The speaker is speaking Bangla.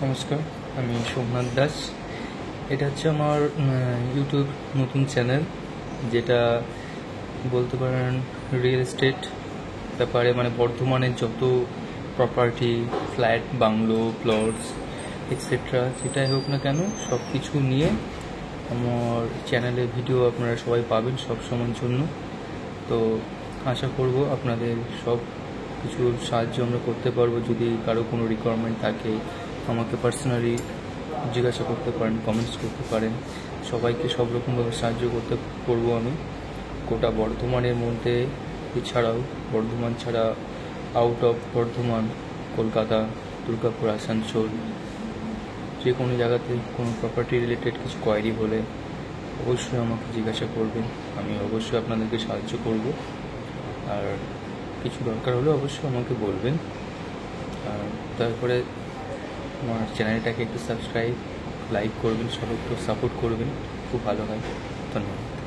নমস্কার, আমি সোমনাথ দাস। এটা হচ্ছে আমার ইউটিউব নতুন চ্যানেল, যেটা বলতে পারেন রিয়েল এস্টেট ব্যাপারে, মানে বর্ধমানের যত property, flat, bungalow, plots etcetera যেটাই হোক না কেন সব কিছু নিয়ে আমার চ্যানেলে ভিডিও আপনারা সবাই পাবেন সব সময়ের জন্য। তো আশা করব আপনাদের সব কিছু সাহায্য আমরা করতে পারবো। যদি কারো কোনো রিকোয়ারমেন্ট থাকে আমাকে পার্সোনালি জিজ্ঞাসা করতে পারেন, কমেন্টস করতে পারেন। সবাইকে সব রকমভাবে সাহায্য করবো আমি গোটা বর্ধমানের মধ্যে। এছাড়াও বর্ধমান ছাড়া আউট অফ বর্ধমান, কলকাতা, দুর্গাপুর, আসানসোল, যে কোনো জায়গাতে কোনো প্রপার্টি রিলেটেড কিছু কোয়ারি হলে অবশ্যই আমাকে জিজ্ঞাসা করবেন। আমি অবশ্যই আপনাদেরকে সাহায্য করব। আর কিছু দরকার হলে অবশ্যই আমাকে বলবেন। আর তারপরে আমার চ্যানেলটাকে একটু সাবস্ক্রাইব, লাইক করবেন, সব একটু সাপোর্ট করবেন, খুব ভালো হয়। ধন্যবাদ।